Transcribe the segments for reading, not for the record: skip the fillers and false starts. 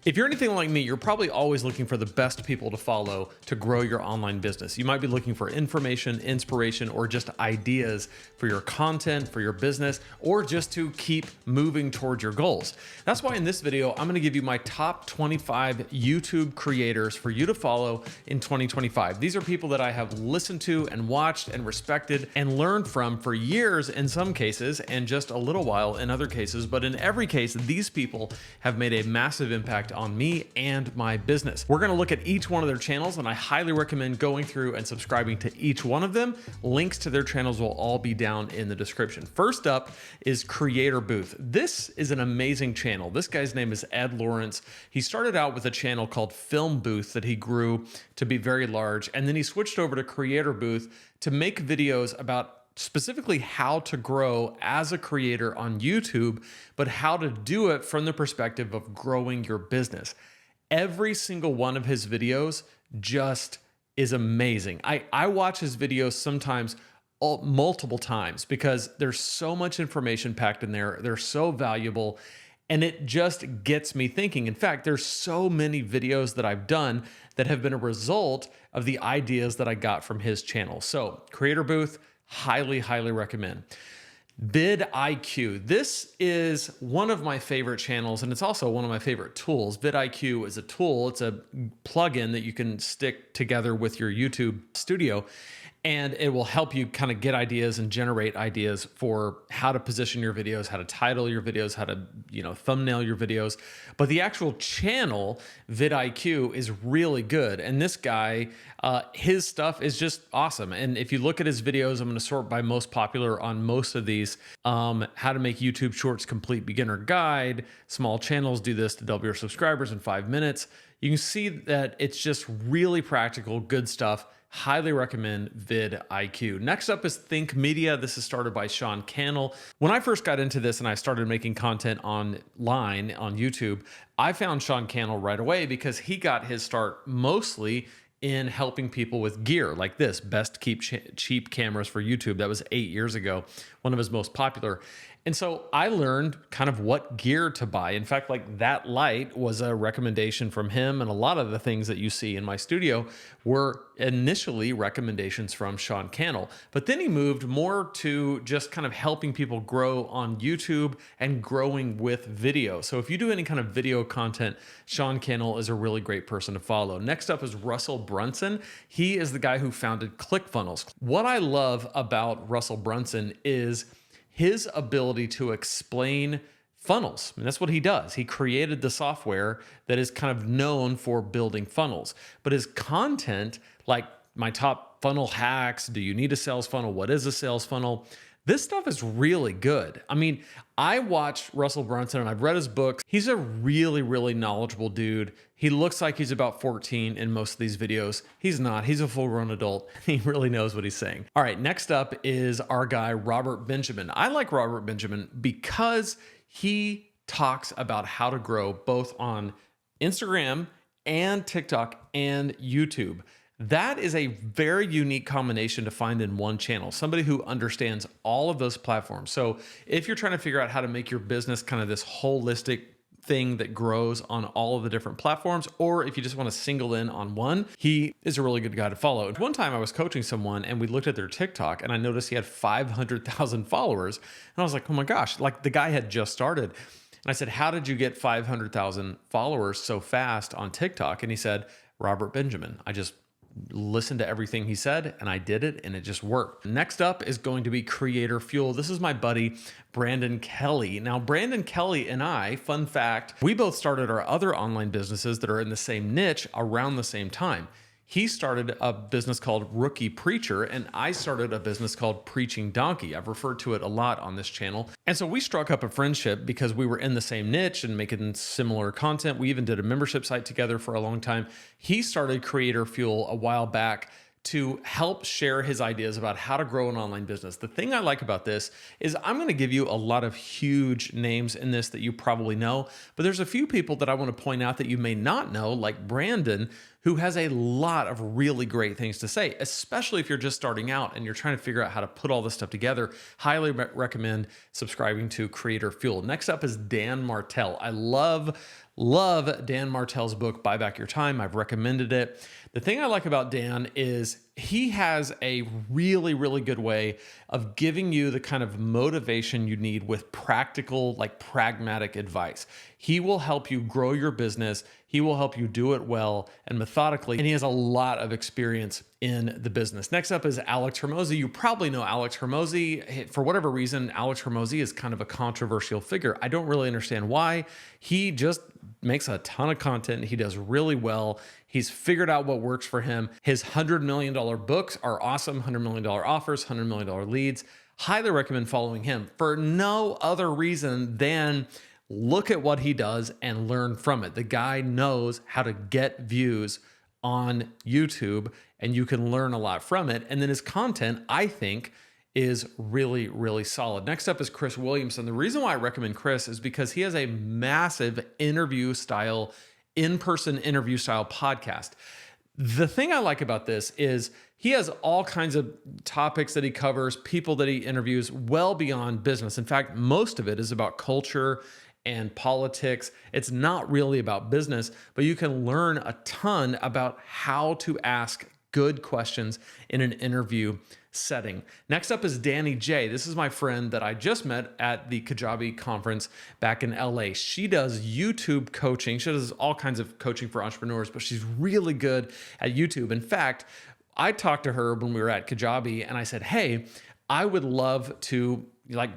If you're anything like me, you're probably always looking for the best people to follow to grow your online business. You might be looking for information, inspiration, or just ideas for your content, for your business, or just to keep moving towards your goals. That's why in this video, I'm gonna give you my top 25 YouTube creators for you to follow in 2025. These are people that I have listened to and watched and respected and learned from for years in some cases, and just a little while in other cases. But in every case, these people have made a massive impact on me and my business. We're gonna look at each one of their channels, and I highly recommend going through and subscribing to each one of them. Links to their channels will all be down in the description. First up is Creator Booth. This is an amazing channel. This guy's name is Ed Lawrence. He started out with a channel called Film Booth that he grew to be very large, and then he switched over to Creator Booth to make videos about specifically how to grow as a creator on YouTube, but how to do it from the perspective of growing your business. Every single one of his videos just is amazing. I watch his videos sometimes multiple times because there's so much information packed in there. They're so valuable, and it just gets me thinking. In fact, there's so many videos that I've done that have been a result of the ideas that I got from his channel. So Creator Booth, highly, highly recommend. VidIQ. This is one of my favorite channels, and it's also one of my favorite tools. VidIQ is a tool. It's a plugin that you can stick together with your YouTube studio, and it will help you kind of get ideas and generate ideas for how to position your videos, how to title your videos, how to, thumbnail your videos. But the actual channel, VidIQ, is really good. And this guy, his stuff is just awesome. And if you look at his videos, I'm going to sort by most popular on most of these. How to make YouTube Shorts complete beginner guide, small channels do this to double your subscribers in 5 minutes. You can see that it's just really practical, good stuff. Highly recommend VidIQ. Next up is Think Media. This is started by Sean Cannell. When I first got into this and I started making content online on YouTube, I found Sean Cannell right away because he got his start mostly in helping people with gear like this, best keep cheap cameras for YouTube. That was 8 years ago, one of his most popular. And so I learned kind of what gear to buy. In fact, like that light was a recommendation from him, and a lot of the things that you see in my studio were initially recommendations from Sean Cannell. But then he moved more to just kind of helping people grow on YouTube and growing with video. So if you do any kind of video content, Sean Cannell is a really great person to follow. Next up is Russell Brunson. He is the guy who founded ClickFunnels. What I love about Russell Brunson is his ability to explain funnels. I mean, that's what he does. He created the software that is kind of known for building funnels. But his content, like my top funnel hacks, do you need a sales funnel? What is a sales funnel? This stuff is really good. I mean, I watched Russell Brunson and I've read his books. He's a really, really knowledgeable dude. He looks like he's about 14 in most of these videos. He's not. He's a full-grown adult. He really knows what he's saying. All right, next up is our guy, Robert Benjamin. I like Robert Benjamin because he talks about how to grow both on Instagram and TikTok and YouTube. That is a very unique combination to find in one channel, somebody who understands all of those platforms. So if you're trying to figure out how to make your business kind of this holistic thing that grows on all of the different platforms, or if you just want to single in on one, he is a really good guy to follow. One time I was coaching someone and we looked at their TikTok and I noticed he had 500,000 followers. And I was like, oh my gosh, like the guy had just started. And I said, how did you get 500,000 followers so fast on TikTok? And he said, Robert Benjamin. I just listened to everything he said and I did it and it just worked. Next up is going to be Creator Fuel. This is my buddy, Brandon Kelly. Now, Brandon Kelly and I, fun fact, we both started our other online businesses that are in the same niche around the same time. He started a business called Rookie Preacher, and I started a business called Preaching Donkey. I've referred to it a lot on this channel. And so we struck up a friendship because we were in the same niche and making similar content. We even did a membership site together for a long time. He started Creator Fuel a while back to help share his ideas about how to grow an online business. The thing I like about this is I'm going to give you a lot of huge names in this that you probably know, but there's a few people that I want to point out that you may not know, like Brandon, who has a lot of really great things to say, especially if you're just starting out and you're trying to figure out how to put all this stuff together. Highly recommend subscribing to Creator Fuel. Next up is Dan Martell. I love Love Dan Martell's book, Buy Back Your Time. I've recommended it. The thing I like about Dan is he has a really, really good way of giving you the kind of motivation you need with practical, like pragmatic advice. He will help you grow your business. He will help you do it well and methodically. And he has a lot of experience in the business. Next up is Alex Hormozi. You probably know Alex Hormozi. For whatever reason, Alex Hormozi is kind of a controversial figure. I don't really understand why. He just makes a ton of content. He does really well. He's figured out what works for him. His $100 million books are awesome. $100 million offers, $100 million leads. Highly recommend following him for no other reason than look at what he does and learn from it. The guy knows how to get views on YouTube, and you can learn a lot from it. And then his content, I think, is really, really solid. Next up is Chris Williamson. The reason why I recommend Chris is because he has a massive in-person interview style podcast. The thing I like about this is he has all kinds of topics that he covers, people that he interviews well beyond business. In fact, most of it is about culture and politics. It's not really about business, but you can learn a ton about how to ask good questions in an interview setting. Next up is Danny J. This is my friend that I just met at the Kajabi conference back in LA. She does YouTube coaching. She does all kinds of coaching for entrepreneurs, but she's really good at YouTube. In fact, I talked to her when we were at Kajabi and I said, hey, I would love to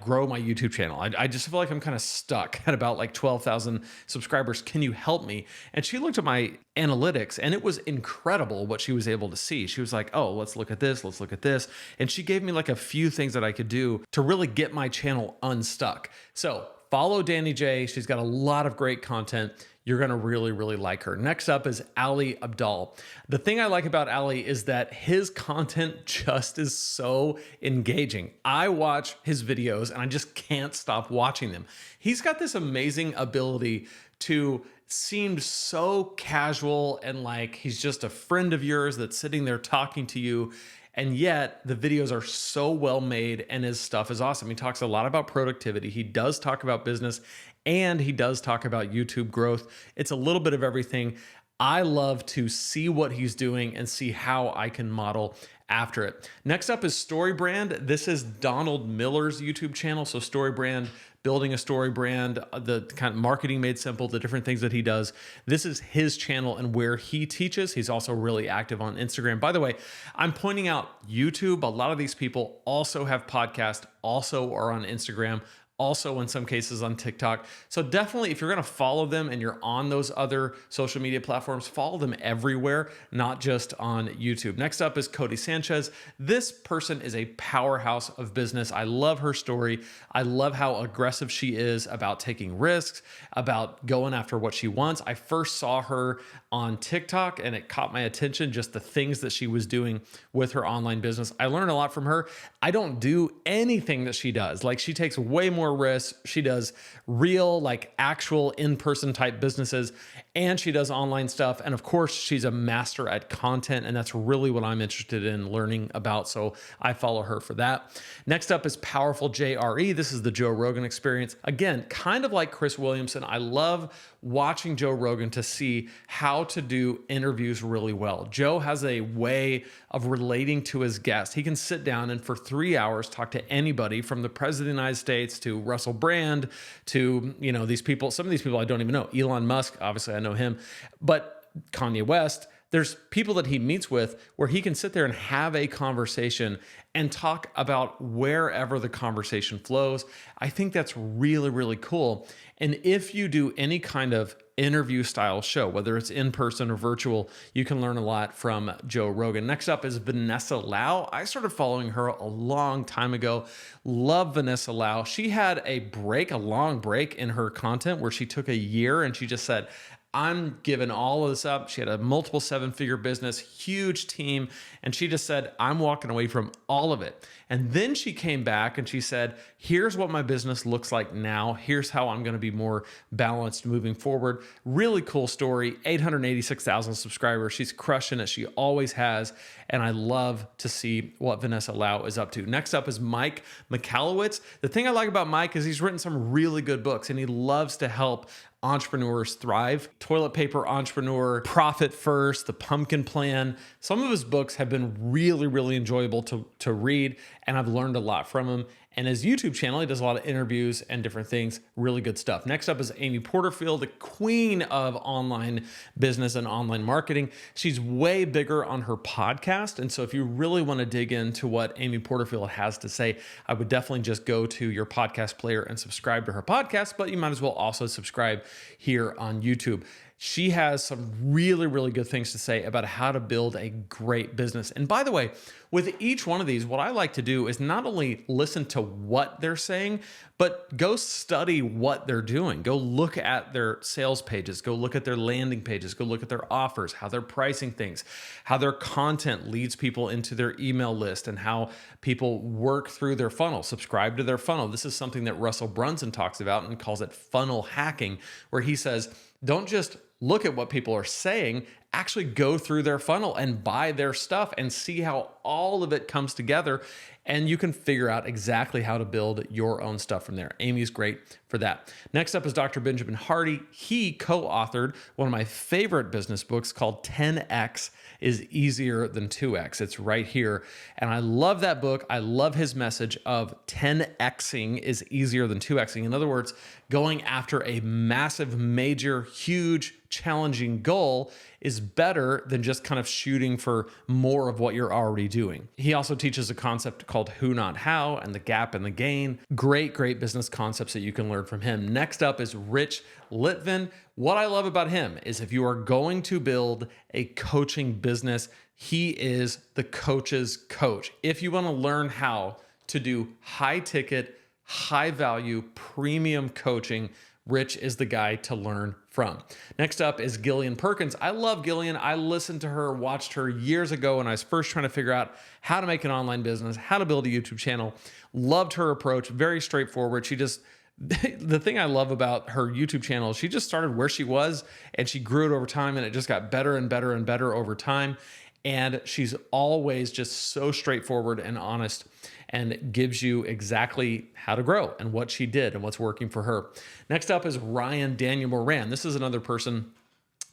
grow my YouTube channel. I just feel like I'm kind of stuck at about 12,000 subscribers. Can you help me? And she looked at my analytics and it was incredible what she was able to see. She was like, oh, let's look at this. Let's look at this. And she gave me a few things that I could do to really get my channel unstuck. So follow Danny J. She's got a lot of great content. You're going to really, really like her. Next up is Ali Abdaal. The thing I like about Ali is that his content just is so engaging. I watch his videos and I just can't stop watching them. He's got this amazing ability to seem so casual and like he's just a friend of yours that's sitting there talking to you. And yet the videos are so well made and his stuff is awesome. He talks a lot about productivity. He does talk about business and he does talk about YouTube growth. It's a little bit of everything. I love to see what he's doing and see how I can model after it. Next up is StoryBrand. This is Donald Miller's YouTube channel. So StoryBrand, building a story brand, the kind of marketing made simple, the different things that he does. This is his channel and where he teaches. He's also really active on Instagram. By the way, I'm pointing out YouTube. A lot of these people also have podcasts, also are on Instagram, also in some cases on TikTok. So definitely if you're going to follow them and you're on those other social media platforms, follow them everywhere, not just on YouTube. Next up is Cody Sanchez. This person is a powerhouse of business. I love her story. I love how aggressive she is about taking risks, about going after what she wants. I first saw her on TikTok and it caught my attention, just the things that she was doing with her online business. I learned a lot from her. I don't do anything that she does. She takes way more risks. She does real, actual in-person type businesses, and she does online stuff. And of course, she's a master at content, and that's really what I'm interested in learning about. So I follow her for that. Next up is Powerful JRE. This is the Joe Rogan Experience. Again, kind of like Chris Williamson, I love watching Joe Rogan to see how to do interviews really well. Joe has a way of relating to his guest. He can sit down and for 3 hours talk to anybody from the President of the United States to Russell Brand to, these people. Some of these people I don't even know. Elon Musk, obviously I know him, but Kanye West. There's people that he meets with where he can sit there and have a conversation and talk about wherever the conversation flows. I think that's really, really cool. And if you do any kind of interview style show, whether it's in person or virtual, you can learn a lot from Joe Rogan. Next up is Vanessa Lao. I started following her a long time ago. Love Vanessa Lao. She had a long break in her content where she took a year and she just said, I'm giving all of this up. She had a multiple 7-figure business, huge team. And she just said, I'm walking away from all of it. And then she came back and she said, here's what my business looks like now. Here's how I'm going to be more balanced moving forward. Really cool story. 886,000 subscribers. She's crushing it. She always has. And I love to see what Vanessa Lao is up to. Next up is Mike Michalowicz. The thing I like about Mike is he's written some really good books and he loves to help Entrepreneurs Thrive, Toilet Paper Entrepreneur, Profit First, The Pumpkin Plan. Some of his books have been really, really enjoyable to read, and I've learned a lot from him. And his YouTube channel, he does a lot of interviews and different things. Really good stuff. Next up is Amy Porterfield, the queen of online business and online marketing. She's way bigger on her podcast. And so if you really want to dig into what Amy Porterfield has to say, I would definitely just go to your podcast player and subscribe to her podcast, but you might as well also subscribe here on YouTube. She has some really, really good things to say about how to build a great business. And by the way, with each one of these, what I like to do is not only listen to what they're saying, but go study what they're doing. Go look at their sales pages, go look at their landing pages, go look at their offers, how they're pricing things, how their content leads people into their email list, and how people work through their funnel, subscribe to their funnel. This is something that Russell Brunson talks about and calls it funnel hacking, where he says, don't just look at what people are saying, actually go through their funnel and buy their stuff and see how all of it comes together. And you can figure out exactly how to build your own stuff from there. Amy's great for that. Next up is Dr. Benjamin Hardy. He co-authored one of my favorite business books called 10X is Easier Than 2X. It's right here. And I love that book. I love his message of 10Xing is easier than 2Xing. In other words, going after a massive, major, huge, challenging goal is better than just kind of shooting for more of what you're already doing. He also teaches a concept called who, not how, and the gap and the gain. Great, great business concepts that you can learn from him. Next up is Rich Litvin. What I love about him is if you are going to build a coaching business, he is the coach's coach. If you want to learn how to do high ticket, high value, premium coaching, Rich is the guy to learn from. Next up is Gillian Perkins. I love Gillian. I listened to her, watched her years ago when I was first trying to figure out how to make an online business, how to build a YouTube channel. Loved her approach, very straightforward. The thing I love about her YouTube channel is she just started where she was and she grew it over time, and it just got better and better and better over time. And she's always just so straightforward and honest and gives you exactly how to grow and what she did and what's working for her. Next up is Ryan Daniel Moran. This is another person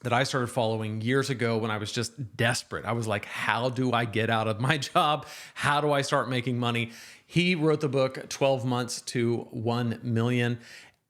that I started following years ago when I was just desperate. I was like, how do I get out of my job? How do I start making money? He wrote the book 12 Months to 1 Million.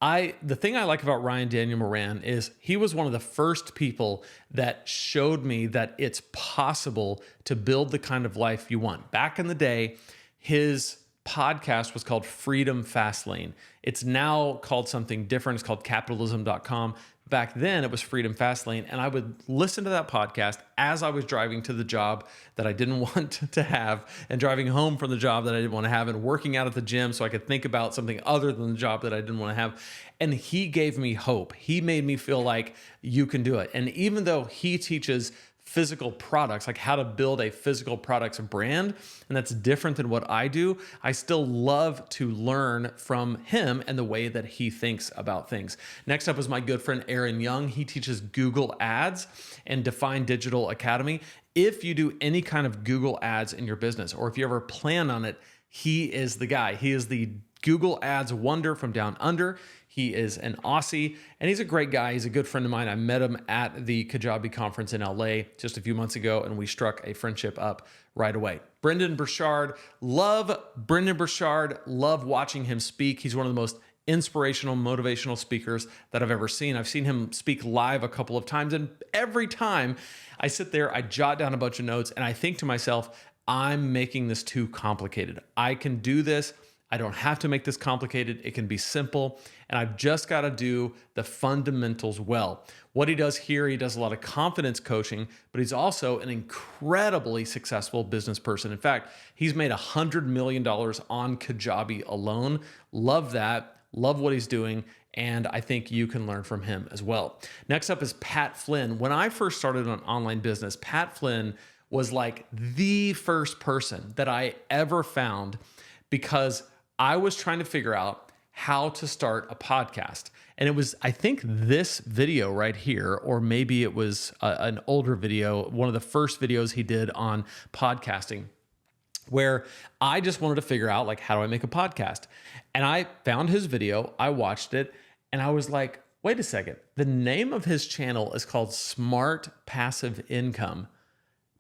The thing I like about Ryan Daniel Moran is he was one of the first people that showed me that it's possible to build the kind of life you want. Back in the day, his podcast was called Freedom Fastlane. It's now called something different. It's called capitalism.com. Back then, it was Freedom Fastlane, and I would listen to that podcast as I was driving to the job that I didn't want to have, and driving home from the job that I didn't want to have, and working out at the gym so I could think about something other than the job that I didn't want to have. And he gave me hope. He made me feel like you can do it. And even though he teaches physical products, like how to build a physical products brand, and that's different than what I do, I still love to learn from him and the way that he thinks about things. Next up is my good friend Aaron Young. He teaches Google Ads and Define Digital Academy. If you do any kind of Google Ads in your business, or if you ever plan on it, he is the guy. He is the Google Ads wonder from down under. He is an Aussie, and he's a great guy. He's a good friend of mine. I met him at the Kajabi conference in LA just a few months ago, and we struck a friendship up right away. Brendan Burchard. Love Brendan Burchard. Love watching him speak. He's one of the most inspirational, motivational speakers that I've ever seen. I've seen him speak live a couple of times, and every time I sit there, I jot down a bunch of notes, and I think to myself, I'm making this too complicated. I can do this. I don't have to make this complicated. It can be simple, and I've just got to do the fundamentals well. What he does here, he does a lot of confidence coaching, but he's also an incredibly successful business person. In fact, he's made $100 million on Kajabi alone. Love that. Love what he's doing, and I think you can learn from him as well. Next up is Pat Flynn. When I first started an online business, Pat Flynn was like the first person that I ever found, because I was trying to figure out how to start a podcast. And it was, I think, this video right here, or maybe it was an older video, one of the first videos he did on podcasting, where I just wanted to figure out, like, how do I make a podcast? And I found his video, I watched it, and I was like, Wait a second. The name of his channel is called Smart Passive Income.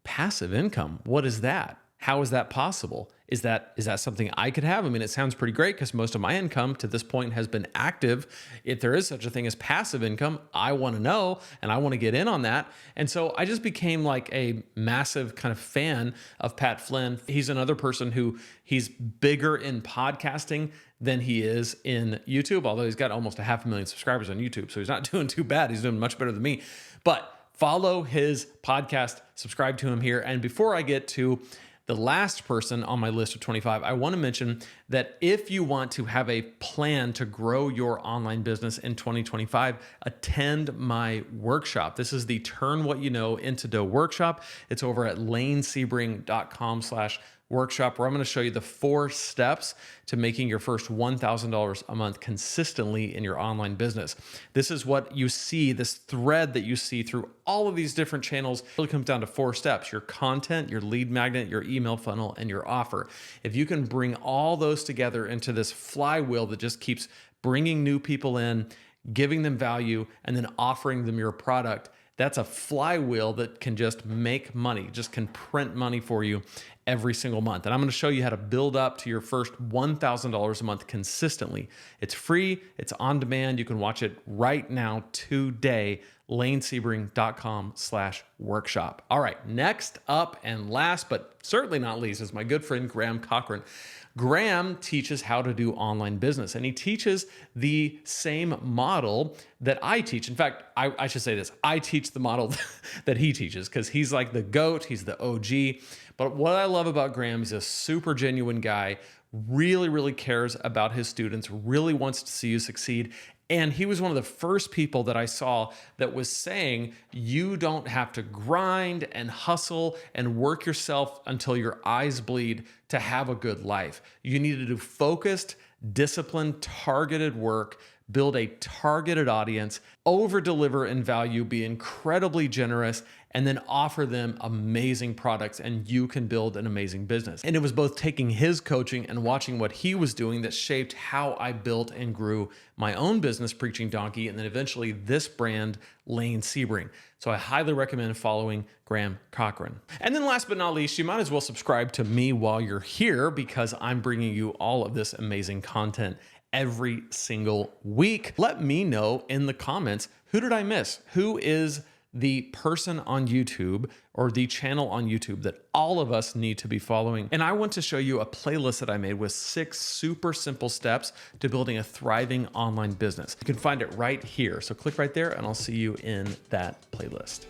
Passive income? What is that? How is that possible? Is that something I could have? I mean, it sounds pretty great because most of my income to this point has been active. If there is such a thing as passive income, I want to know and I want to get in on that. And so I just became like a massive kind of fan of Pat Flynn. He's another person who he's bigger in podcasting than he is in YouTube, although he's got almost 500,000 subscribers on YouTube. So he's not doing too bad. He's doing much better than me. But follow his podcast, subscribe to him here. And before I get to the last person on my list of 25, I want to mention that if you want to have a plan to grow your online business in 2025, attend my workshop. This is the Turn What You Know into Dough workshop. It's over at lanesebring.com/workshop, where I'm going to show you the 4 steps to making your first $1,000 a month consistently in your online business. This is what you see, this thread that you see through all of these different channels. It really comes down to 4 steps: your content, your lead magnet, your email funnel, and your offer. If you can bring all those together into this flywheel that just keeps bringing new people in, giving them value, and then offering them your product, that's a flywheel that can just make money, just can print money for you every single month. And I'm going to show you how to build up to your first $1,000 a month consistently. It's free. It's on demand. You can watch it right now today. lanesebring.com/workshop. All right. Next up and last, but certainly not least, is my good friend, Graham Cochran. Graham teaches how to do online business, and he teaches the same model that I teach. In fact, I should say this. I teach the model that he teaches because he's like the GOAT. He's the OG. But what I love about Graham, he's a super genuine guy, really, really cares about his students, really wants to see you succeed. And he was one of the first people that I saw that was saying, you don't have to grind and hustle and work yourself until your eyes bleed to have a good life. You need to do focused, disciplined, targeted work, build a targeted audience, over-deliver in value, be incredibly generous, and then offer them amazing products, and you can build an amazing business. And it was both taking his coaching and watching what he was doing that shaped how I built and grew my own business, Preaching Donkey, and then eventually this brand, Lane Sebring. So I highly recommend following Graham Cochran. And then last but not least, you might as well subscribe to me while you're here because I'm bringing you all of this amazing content every single week. Let me know in the comments, who did I miss? Who is the person on YouTube or the channel on YouTube that all of us need to be following? And I want to show you a playlist that I made with 6 super simple steps to building a thriving online business. You can find it right here. So click right there and I'll see you in that playlist.